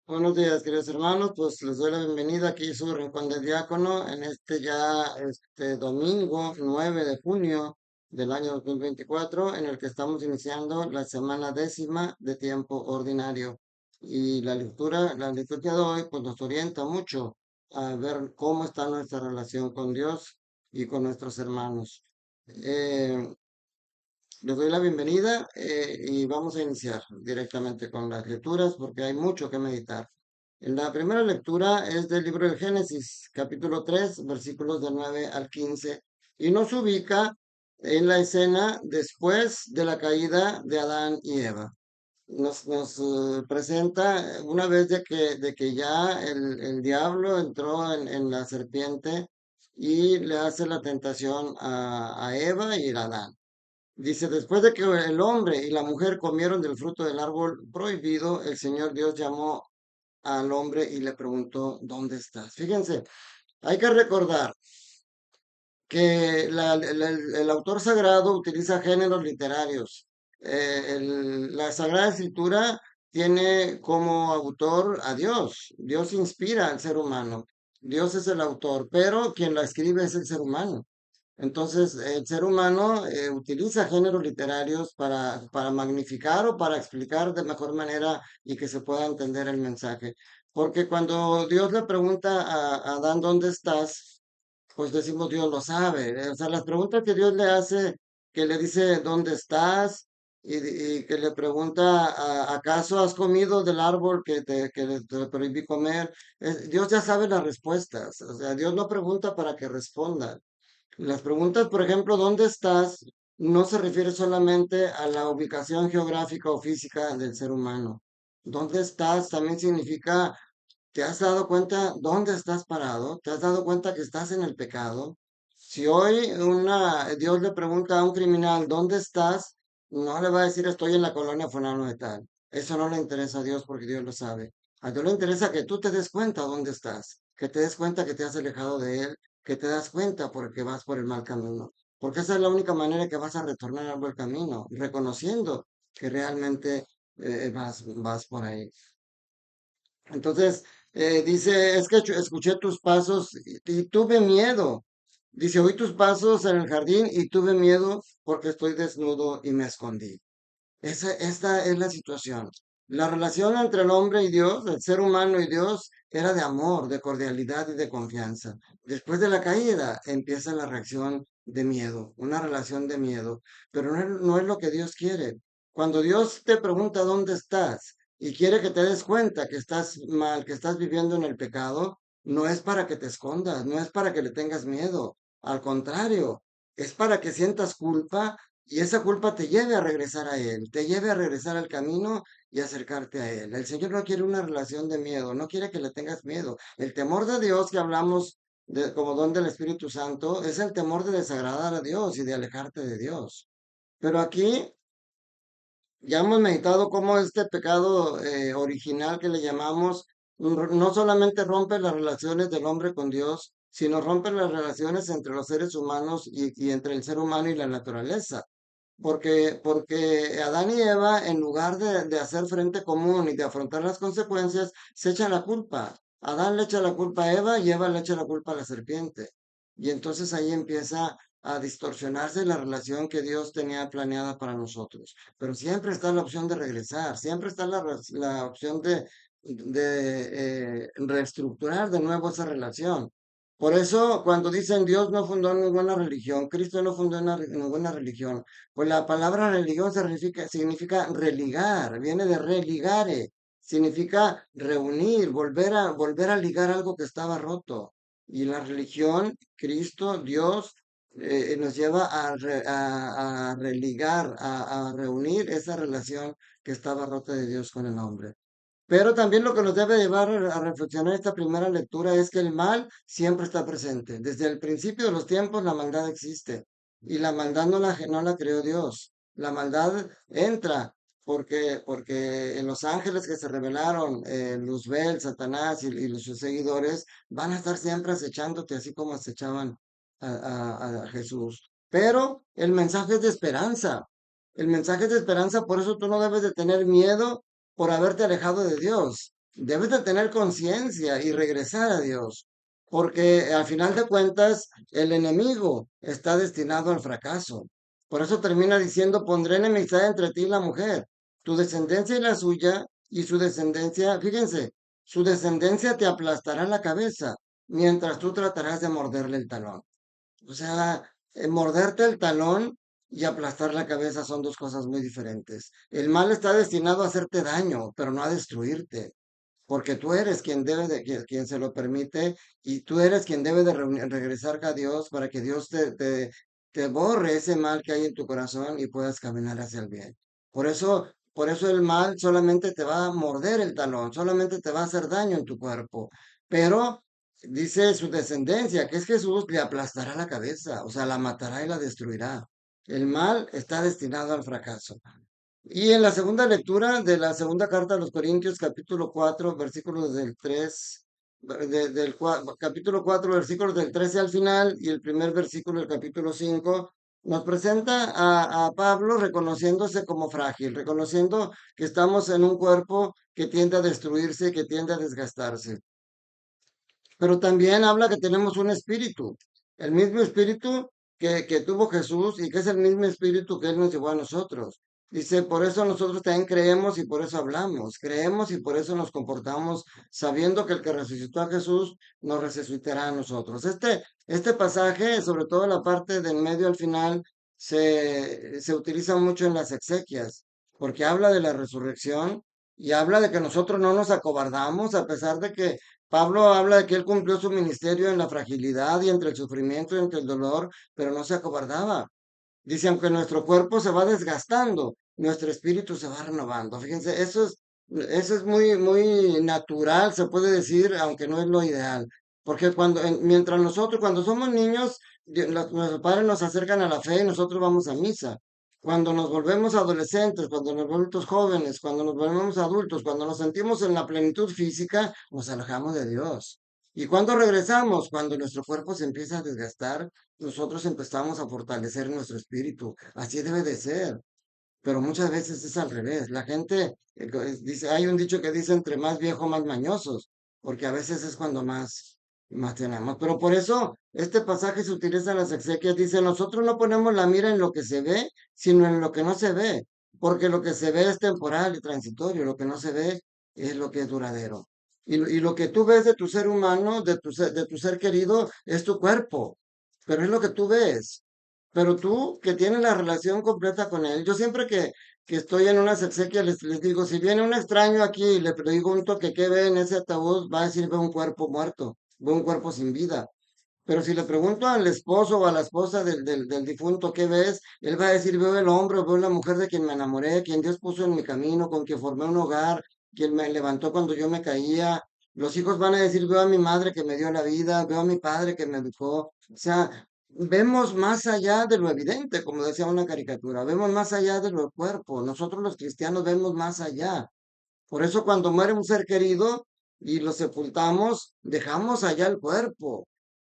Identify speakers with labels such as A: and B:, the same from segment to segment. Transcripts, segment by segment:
A: Buenos días, queridos hermanos. Pues les doy la bienvenida aquí a su Rincón del Diácono en este domingo 9 de junio del año 2024, en el que estamos iniciando la semana décima de tiempo ordinario. Y la liturgia de hoy, pues nos orienta mucho a ver cómo está nuestra relación con Dios y con nuestros hermanos. Eh, Les doy la bienvenida y vamos a iniciar directamente con las lecturas porque hay mucho que meditar. La primera lectura es del libro de Génesis, capítulo 3, versículos de 9 al 15, y nos ubica en la escena después de la caída de Adán y Eva. Nos presenta una vez de que ya el diablo entró en la serpiente y le hace la tentación a Eva y a Adán. Dice, después de que el hombre y la mujer comieron del fruto del árbol prohibido, el Señor Dios llamó al hombre y le preguntó, ¿dónde estás? Fíjense, hay que recordar que el autor sagrado utiliza géneros literarios. La Sagrada Escritura tiene como autor a Dios. Dios inspira al ser humano. Dios es el autor, pero quien la escribe es el ser humano. Entonces, el ser humano utiliza géneros literarios para magnificar o para explicar de mejor manera y que se pueda entender el mensaje. Porque cuando Dios le pregunta a Adán, ¿dónde estás? Pues decimos, Dios lo sabe. O sea, las preguntas que Dios le hace, que le dice, ¿dónde estás? Y que le pregunta, ¿acaso has comido del árbol que te prohibí comer? Dios ya sabe las respuestas. O sea, Dios no pregunta para que responda. Las preguntas, por ejemplo, ¿dónde estás? No se refiere solamente a la ubicación geográfica o física del ser humano. ¿Dónde estás? También significa, ¿te has dado cuenta dónde estás parado? ¿Te has dado cuenta que estás en el pecado? Si hoy Dios le pregunta a un criminal, ¿dónde estás? No le va a decir, estoy en la colonia fulano de tal. Eso no le interesa a Dios porque Dios lo sabe. A Dios le interesa que tú te des cuenta dónde estás, que te des cuenta que te has alejado de Él, que te das cuenta porque vas por el mal camino. Porque esa es la única manera que vas a retornar al buen camino, reconociendo que realmente vas por ahí. Entonces, dice, es que escuché tus pasos y tuve miedo. Dice, oí tus pasos en el jardín y tuve miedo porque estoy desnudo y me escondí. Esta es la situación. La relación entre el hombre y Dios, el ser humano y Dios, era de amor, de cordialidad y de confianza. Después de la caída empieza la reacción de miedo, una relación de miedo, pero no es lo que Dios quiere. Cuando Dios te pregunta dónde estás y quiere que te des cuenta que estás mal, que estás viviendo en el pecado, no es para que te escondas, no es para que le tengas miedo. Al contrario, es para que sientas culpa y esa culpa te lleve a regresar a Él, te lleve a regresar al camino y acercarte a Él. El Señor no quiere una relación de miedo, no quiere que le tengas miedo. El temor de Dios que hablamos como don del Espíritu Santo es el temor de desagradar a Dios y de alejarte de Dios. Pero aquí ya hemos meditado cómo este pecado original que le llamamos no solamente rompe las relaciones del hombre con Dios, sino rompe las relaciones entre los seres humanos y entre el ser humano y la naturaleza. Porque Adán y Eva, en lugar de hacer frente común y de afrontar las consecuencias, se echan la culpa. Adán le echa la culpa a Eva y Eva le echa la culpa a la serpiente. Y entonces ahí empieza a distorsionarse la relación que Dios tenía planeada para nosotros. Pero siempre está la opción de regresar, siempre está la opción de reestructurar de nuevo esa relación. Por eso, cuando dicen Dios no fundó ninguna religión, Cristo no fundó ninguna religión, pues la palabra religión significa religar, viene de religare, significa reunir, volver a ligar algo que estaba roto. Y la religión, Cristo, Dios, nos lleva a religar, a reunir esa relación que estaba rota de Dios con el hombre. Pero también lo que nos debe llevar a reflexionar esta primera lectura es que el mal siempre está presente. Desde el principio de los tiempos la maldad existe y la maldad no la creó Dios. La maldad entra porque en los ángeles que se rebelaron, Luzbel, Satanás y sus seguidores van a estar siempre acechándote así como acechaban a Jesús. Pero el mensaje es de esperanza. El mensaje es de esperanza, por eso tú no debes de tener miedo por haberte alejado de Dios. Debes de tener conciencia y regresar a Dios, porque al final de cuentas el enemigo está destinado al fracaso. Por eso termina diciendo, pondré enemistad entre ti y la mujer, tu descendencia y la suya, y su descendencia, fíjense, su descendencia te aplastará la cabeza, mientras tú tratarás de morderle el talón. O sea, morderte el talón y aplastar la cabeza son dos cosas muy diferentes. El mal está destinado a hacerte daño, pero no a destruirte, porque tú eres quien debe de, quien se lo permite, y tú eres quien debe de regresar a Dios para que Dios te borre ese mal que hay en tu corazón y puedas caminar hacia el bien. Por eso el mal solamente te va a morder el talón, solamente te va a hacer daño en tu cuerpo, pero dice su descendencia, que es Jesús, le aplastará la cabeza, o sea, la matará y la destruirá. El mal está destinado al fracaso. Y en la segunda lectura de la segunda carta a los Corintios, capítulo 4 versículos del 3 capítulo 4 versículos del 13 al final, y el primer versículo del capítulo 5 nos presenta a Pablo reconociéndose como frágil, reconociendo que estamos en un cuerpo que tiende a destruirse, que tiende a desgastarse. Pero también habla que tenemos un espíritu, el mismo espíritu que tuvo Jesús, y que es el mismo espíritu que Él nos llevó a nosotros. Dice, por eso nosotros también creemos y por eso hablamos, creemos y por eso nos comportamos, sabiendo que el que resucitó a Jesús nos resucitará a nosotros. Este pasaje, sobre todo la parte del medio al final, se utiliza mucho en las exequias, porque habla de la resurrección y habla de que nosotros no nos acobardamos, a pesar de que Pablo habla de que él cumplió su ministerio en la fragilidad y entre el sufrimiento y entre el dolor, pero no se acobardaba. Dice, aunque nuestro cuerpo se va desgastando, nuestro espíritu se va renovando. Fíjense, eso es muy, muy natural, se puede decir, aunque no es lo ideal. Porque mientras nosotros, cuando somos niños, nuestros padres nos acercan a la fe y nosotros vamos a misa. Cuando nos volvemos adolescentes, cuando nos volvemos jóvenes, cuando nos volvemos adultos, cuando nos sentimos en la plenitud física, nos alejamos de Dios. ¿Y cuando regresamos? Cuando nuestro cuerpo se empieza a desgastar, nosotros empezamos a fortalecer nuestro espíritu. Así debe de ser, pero muchas veces es al revés. La gente dice, hay un dicho que dice entre más viejo, más mañosos, porque a veces es cuando más tenemos. Pero por eso este pasaje se utiliza en las exequias. Dice, nosotros no ponemos la mira en lo que se ve, sino en lo que no se ve, porque lo que se ve es temporal y transitorio, lo que no se ve es lo que es duradero. Y lo que tú ves de tu ser humano, de tu ser querido, es tu cuerpo, pero es lo que tú ves. Pero tú que tienes la relación completa con él, yo siempre que estoy en unas exequias les digo, si viene un extraño aquí y le pregunto que qué ve en ese ataúd, va a decir ve un cuerpo muerto, ve un cuerpo sin vida. Pero si le pregunto al esposo o a la esposa del difunto qué ves, él va a decir veo el hombre, veo la mujer de quien me enamoré, quien Dios puso en mi camino, con quien formé un hogar, quien me levantó cuando yo me caía. Los hijos van a decir veo a mi madre que me dio la vida, veo a mi padre que me educó. O sea, vemos más allá de lo evidente, como decía una caricatura, vemos más allá de lo cuerpo. Nosotros los cristianos vemos más allá. Por eso cuando muere un ser querido y lo sepultamos, dejamos allá el cuerpo.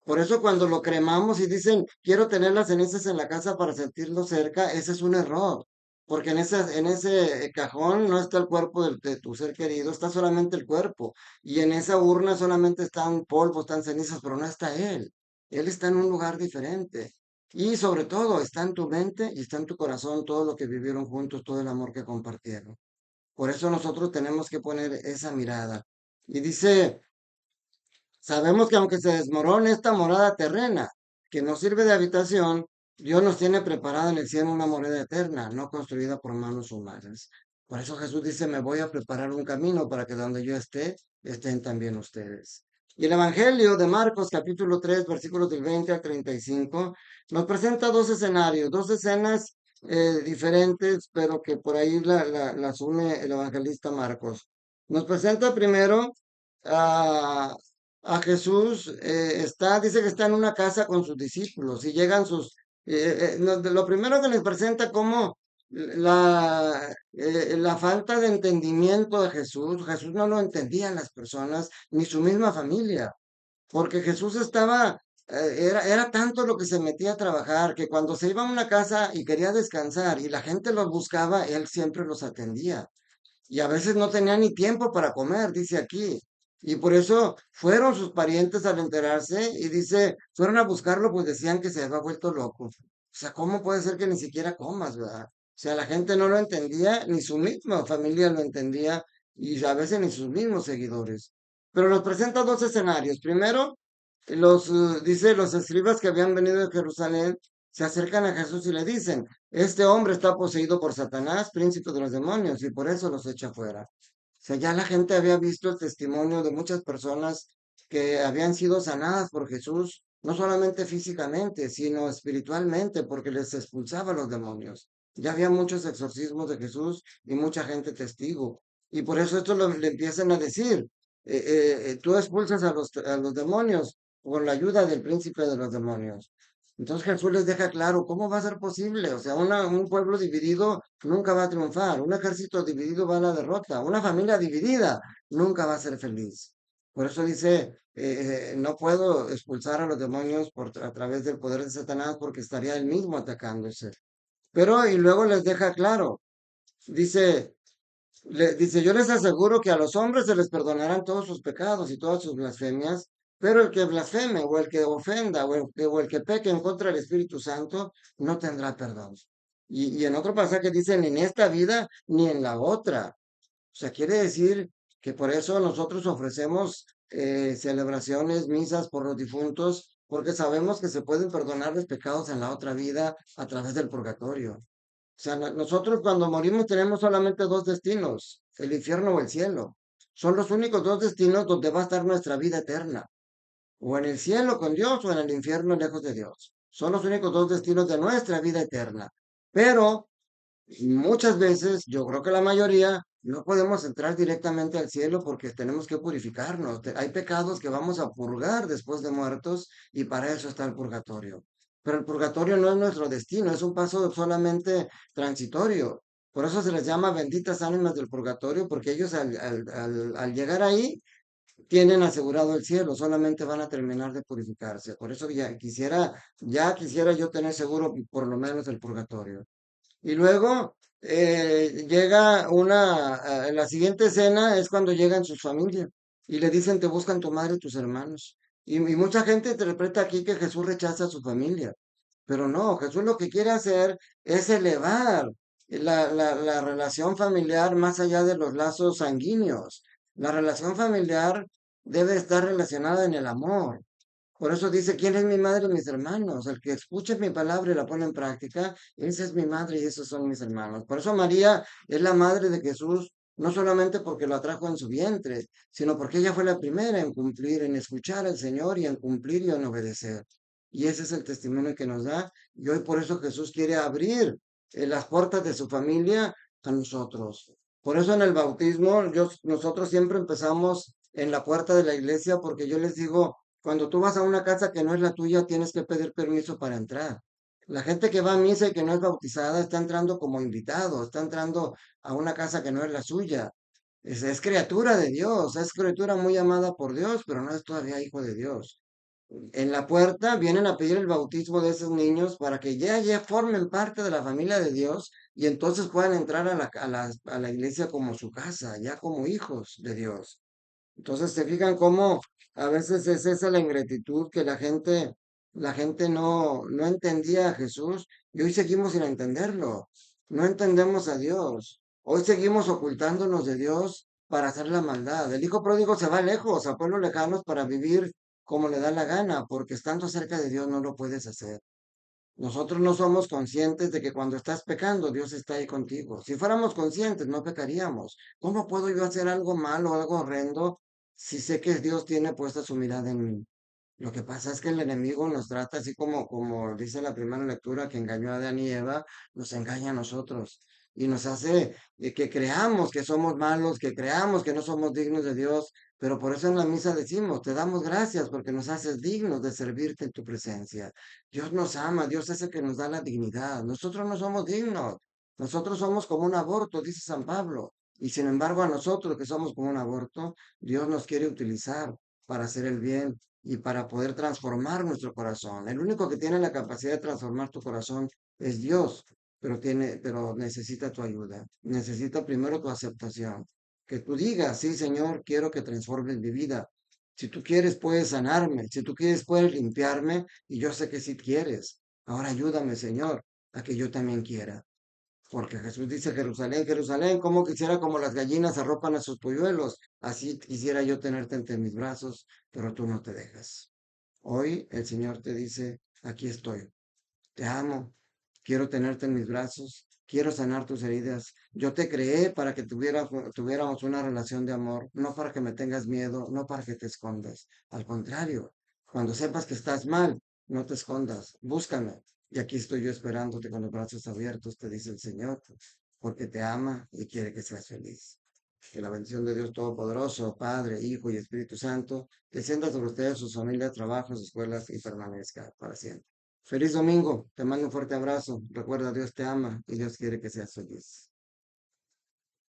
A: Por eso cuando lo cremamos y dicen, quiero tener las cenizas en la casa para sentirlo cerca, ese es un error. Porque en ese cajón no está el cuerpo de tu ser querido, está solamente el cuerpo. Y en esa urna solamente están polvos, están cenizas, pero no está él. Él está en un lugar diferente. Y sobre todo, está en tu mente y está en tu corazón todo lo que vivieron juntos, todo el amor que compartieron. Por eso nosotros tenemos que poner esa mirada. Y dice, sabemos que aunque se desmorone esta morada terrena, que nos sirve de habitación, Dios nos tiene preparada en el cielo una morada eterna, no construida por manos humanas. Por eso Jesús dice, me voy a preparar un camino para que donde yo esté, estén también ustedes. Y el Evangelio de Marcos, capítulo 3 versículos del 20 al 35 nos presenta dos escenarios, dos escenas diferentes, pero que por ahí las une el evangelista Marcos. Nos presenta primero a, a Jesús, dice que está en una casa con sus discípulos y llegan lo primero que les presenta como la falta de entendimiento de Jesús. Jesús no lo entendían las personas, ni su misma familia, porque Jesús era tanto lo que se metía a trabajar, que cuando se iba a una casa y quería descansar y la gente los buscaba, él siempre los atendía. y a veces no tenía ni tiempo para comer, dice aquí. Y por eso fueron sus parientes al enterarse y dice, fueron a buscarlo, pues decían que se había vuelto loco. O sea, ¿cómo puede ser que ni siquiera comas, verdad? O sea, la gente no lo entendía, ni su misma familia lo entendía, y a veces ni sus mismos seguidores. Pero nos presenta dos escenarios. Primero, dice, los escribas que habían venido de Jerusalén se acercan a Jesús y le dicen, este hombre está poseído por Satanás, príncipe de los demonios, y por eso los echa fuera. O sea, ya la gente había visto el testimonio de muchas personas que habían sido sanadas por Jesús, no solamente físicamente, sino espiritualmente, porque les expulsaba los demonios. Ya había muchos exorcismos de Jesús y mucha gente testigo. Y por eso esto le empiezan a decir, tú expulsas a los demonios con la ayuda del príncipe de los demonios. Entonces Jesús les deja claro, ¿cómo va a ser posible? O sea, un pueblo dividido nunca va a triunfar, un ejército dividido va a la derrota, una familia dividida nunca va a ser feliz. Por eso dice, no puedo expulsar a los demonios a través del poder de Satanás porque estaría él mismo atacándose. Pero, y luego les deja claro, dice, dice, yo les aseguro que a los hombres se les perdonarán todos sus pecados y todas sus blasfemias, pero el que blasfeme o el que ofenda o el que peque en contra del Espíritu Santo no tendrá perdón. Y en otro pasaje dicen, ni en esta vida ni en la otra. O sea, quiere decir que por eso nosotros ofrecemos celebraciones, misas por los difuntos, porque sabemos que se pueden perdonar los pecados en la otra vida a través del purgatorio. O sea, nosotros cuando morimos tenemos solamente dos destinos, el infierno o el cielo. Son los únicos dos destinos donde va a estar nuestra vida eterna. O en el cielo con Dios o en el infierno lejos de Dios. Son los únicos dos destinos de nuestra vida eterna. Pero muchas veces, yo creo que la mayoría, no podemos entrar directamente al cielo porque tenemos que purificarnos. Hay pecados que vamos a purgar después de muertos y para eso está el purgatorio. Pero el purgatorio no es nuestro destino, es un paso solamente transitorio. Por eso se les llama benditas ánimas del purgatorio, porque ellos al llegar ahí tienen asegurado el cielo, solamente van a terminar de purificarse. Por eso ya quisiera yo tener seguro por lo menos el purgatorio. Y luego llega la siguiente escena es cuando llegan sus familias y le dicen, te buscan tu madre y tus hermanos. Y mucha gente interpreta aquí que Jesús rechaza a su familia, pero no, Jesús lo que quiere hacer es elevar la relación familiar más allá de los lazos sanguíneos. La relación familiar debe estar relacionada en el amor. Por eso dice, ¿quién es mi madre y mis hermanos? El que escuche mi palabra y la pone en práctica, esa es mi madre y esos son mis hermanos. Por eso María es la madre de Jesús, no solamente porque lo atrajo en su vientre, sino porque ella fue la primera en cumplir, en escuchar al Señor y en cumplir y en obedecer. Y ese es el testimonio que nos da. Y hoy por eso Jesús quiere abrir las puertas de su familia a nosotros. Por eso en el bautismo, nosotros siempre empezamos en la puerta de la iglesia porque yo les digo, cuando tú vas a una casa que no es la tuya, tienes que pedir permiso para entrar. La gente que va a misa y que no es bautizada está entrando como invitado, está entrando a una casa que no es la suya. Es criatura de Dios, es criatura muy amada por Dios, pero no es todavía hijo de Dios. En la puerta vienen a pedir el bautismo de esos niños para que ya formen parte de la familia de Dios y entonces puedan entrar a la iglesia como su casa, ya como hijos de Dios. Entonces se fijan cómo a veces es esa la ingratitud que la gente no entendía a Jesús y hoy seguimos sin entenderlo. No entendemos a Dios. Hoy seguimos ocultándonos de Dios para hacer la maldad. El hijo pródigo se va lejos, a pueblos lejanos para vivir como le da la gana, porque estando cerca de Dios no lo puedes hacer. Nosotros no somos conscientes de que cuando estás pecando, Dios está ahí contigo. Si fuéramos conscientes, no pecaríamos. ¿Cómo puedo yo hacer algo malo, algo horrendo, si sé que Dios tiene puesta su mirada en mí? Lo que pasa es que el enemigo nos trata así como dice la primera lectura, que engañó a Adán y Eva, nos engaña a nosotros y nos hace que creamos que somos malos, que creamos que no somos dignos de Dios, pero por eso en la misa decimos, te damos gracias porque nos haces dignos de servirte en tu presencia. Dios nos ama, Dios es el que nos da la dignidad. Nosotros no somos dignos, nosotros somos como un aborto, dice San Pablo. Y sin embargo a nosotros que somos como un aborto, Dios nos quiere utilizar para hacer el bien y para poder transformar nuestro corazón. El único que tiene la capacidad de transformar tu corazón es Dios. pero necesita tu ayuda. Necesita primero tu aceptación. Que tú digas, sí, Señor, quiero que transformes mi vida. Si tú quieres, puedes sanarme. Si tú quieres, puedes limpiarme. Y yo sé que sí quieres. Ahora ayúdame, Señor, a que yo también quiera. Porque Jesús dice, Jerusalén, Jerusalén, como quisiera como las gallinas arropan a sus polluelos, así quisiera yo tenerte entre mis brazos, pero tú no te dejas. Hoy el Señor te dice, aquí estoy, te amo, quiero tenerte en mis brazos, quiero sanar tus heridas. Yo te creé para que tuviéramos una relación de amor, no para que me tengas miedo, no para que te escondas. Al contrario, cuando sepas que estás mal, no te escondas, búscame. Y aquí estoy yo esperándote con los brazos abiertos, te dice el Señor, porque te ama y quiere que seas feliz. Que la bendición de Dios Todopoderoso, Padre, Hijo y Espíritu Santo, descienda sobre ustedes, sus familias, trabajos, escuelas y permanezca para siempre. Feliz domingo, te mando un fuerte abrazo. Recuerda, Dios te ama y Dios quiere que seas feliz.